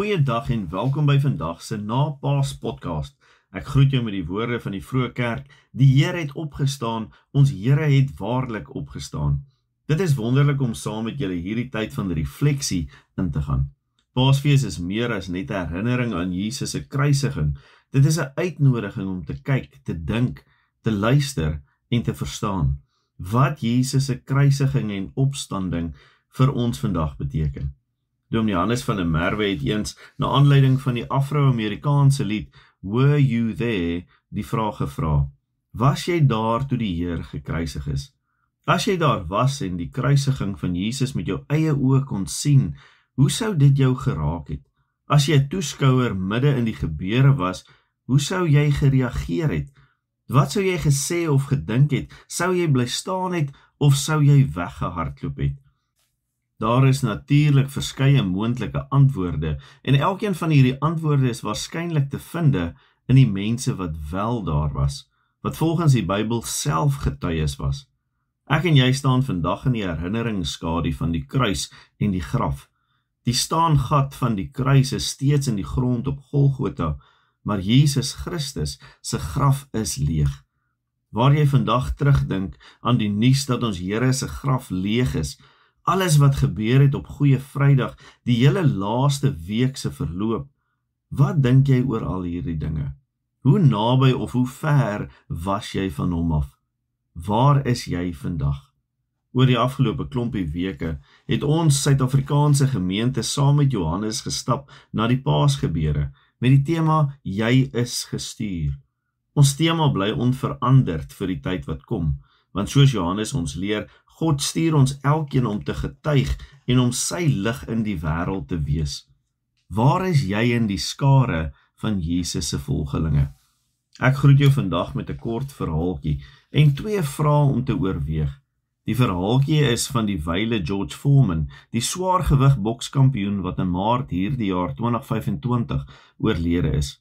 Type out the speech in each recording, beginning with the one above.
Goeiedag en welkom by vandag se Na Paas podcast. Ek groet jou met die woorde van die vroeë kerk. Die Here het opgestaan, ons Here het waarlik opgestaan. Dit is wonderlik om saam met julle hierdie tyd van refleksie in te gaan. Paasfees is meer as net 'n herinnering aan Jesus se kruisiging. Dit is 'n uitnodiging om te kyk, te dink, te luister en te verstaan wat Jesus se kruisiging en opstanding vir ons vandag beteken. Dominee Johannes van der Merwe het eens, na aanleiding van die Afro-Amerikaanse lied Were You There, die vraag gevra: was jy daar toe die Heer gekruisig is? As jy daar was en die kruisiging van Jesus met jou eie oë kon sien, hoe sou dit jou geraak het? As jy 'n toeskouer midde in die gebeure was, hoe sou jy gereageer het? Wat sou jy gesê of gedink het? Sou jy bly staan het of sou jy weggehardloop het? Daar is natuurlik verskeie moontlike antwoorde en elkeen van hierdie antwoorde is waarskynlik te vind in die mense wat wel daar was, wat volgens die Bybel self getuies was. Ek en jy staan vandag in die herinneringsskadu van die kruis en die graf. Die staangat van die kruis is steeds in die grond op Golgotha, maar Jesus Christus se graf is leeg. Waar jy vandag terugdink aan die nuus dat ons Here se graf leeg is, alles wat gebeur het op Goeie Vrydag, die hele laaste week se verloop, wat dink jy oor al hierdie dinge? Hoe naby of hoe ver was jy van hom af? Waar is jy vandag? Oor die afgelope klompie weke het ons Suid-Afrikaanse gemeente saam met Johannes gestap na die Paasgebeure met die tema Jy is gestuur. Ons tema bly onveranderd vir die tyd wat kom, want soos Johannes ons leer, God stuur ons elkeen om te getuig en om sy lig in die wêreld te wees. Waar is jy in die skare van Jesus se volgelinge? Ek groet jou vandag met 'n kort verhaaltjie en 2 vrae om te oorweeg. Die verhaaltjie is van die wyle George Foreman, die swaargewig bokskampioen wat in Maart hierdie jaar 2025 oorlede is.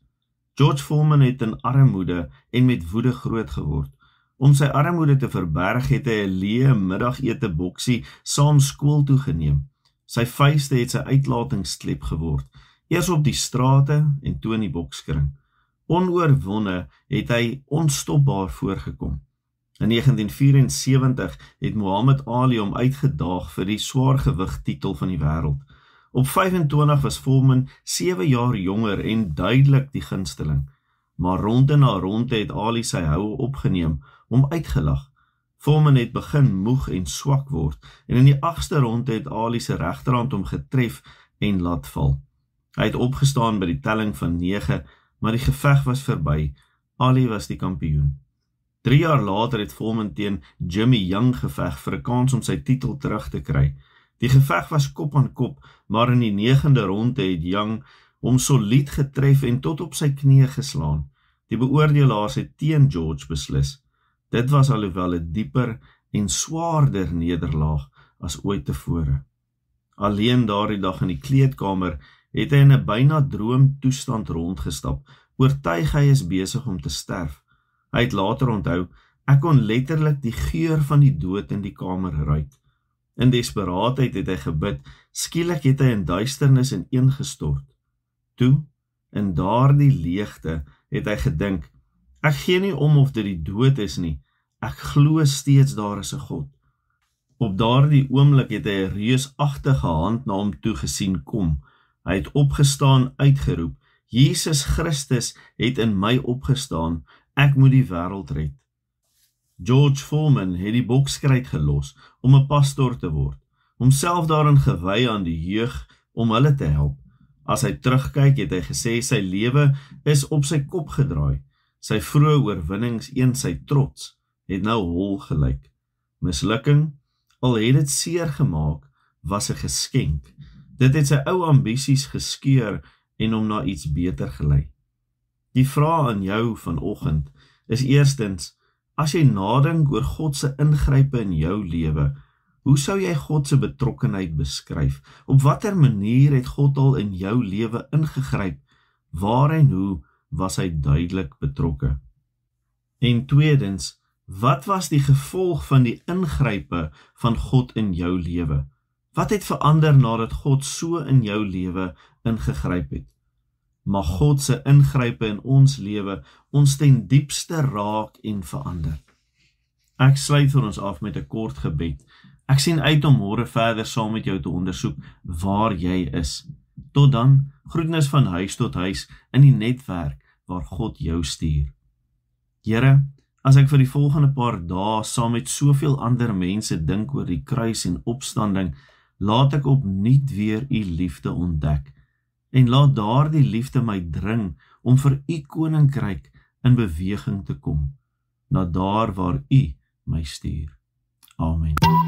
George Foreman het in armoede en met woede groot geword. Om sy armoede te verberg het hy 'n leë middagete boksie saam skool toe geneem. Sy vuiste het sy uitlatingsklep geword, eers op die strate en toe in die bokskring. Onoorwonne het hy onstopbaar voorgekom. In 1974 het Muhammad Ali hom uitgedaag vir die swaargewig titel van die wêreld. Op 25 was Foreman 7 jaar jonger en duidelik die gunsteling. Maar ronde na ronde het Ali sy houe opgeneem, hom uitgelag. Foreman het begin moeg en swak word en in die 8ste ronde het Ali se regterhand hom getref en laat val. Hy het opgestaan by die telling van 9, maar die geveg was verby. Ali was die kampioen. 3 jaar later het Foreman teen Jimmy Young geveg vir 'n kans om sy titel terug te kry. Die geveg was kop aan kop, maar in die 9de ronde het Young hom solied getref en tot op sy knie geslaan. Die beoordelaars het teen George beslis. Dit was alhoewel 'n dieper en swaarder nederlaag as ooit tevore. Alleen daardie dag in die kleedkamer het hy in 'n byna droomtoestand rondgestap, oortuig hy is besig om te sterf. Hy het later onthou, ek kon letterlik die geur van die dood in die kamer ruik. In desperaatheid het hy gebid, skielik het hy in duisternis ineengestort. Toe, in daardie leegte, het hy gedink, ek gee nie om of dit die dood is nie, ek glo steeds daar is 'n God. Op daardie oomblik het hy 'n reusagtige hand na hom toe gesien kom. Hy het opgestaan, uitgeroep, Jesus Christus het in my opgestaan, ek moet die wêreld red. George Foreman het die bokskryt gelos om 'n pastoor te word, homself daarin gewy aan die jeug om hulle te help. As hy terugkyk, het hy gesê sy lewe is op sy kop gedraai. Sy vroeë oorwinnings, sy trots, het nou hol gelyk. Mislukking, al het dit seer gemaak, was 'n geskenk. Dit het sy ou ambisies geskeur en hom na iets beter gelei. Die vraag aan jou vanoggend is eerstens, as jy nadink oor God se ingrype in jou lewe, hoe sou jy God se betrokkenheid beskryf? Op watter manier het God al in jou lewe ingegryp? Waar en hoe was hy duidelik betrokke? En tweedens, wat was die gevolg van die ingrype van God in jou lewe? Wat het verander nadat God so in jou lewe ingegryp het. Mag God se ingrype in ons lewe ons ten diepste raak en verander. Ek sluit vir ons af met 'n kort gebed. Ek sien uit om môre verder saam met jou te ondersoek waar jy is. Tot dan, groetnis van huis tot huis in die netwerk waar God jou stuur. Here, as ek vir die volgende paar dae saam met soveel ander mense dink oor die kruis en opstanding, laat ek opnuut weer u liefde ontdek. En laat daardie liefde my dring om vir u koninkryk in beweging te kom, na daar waar u my stuur. Amen.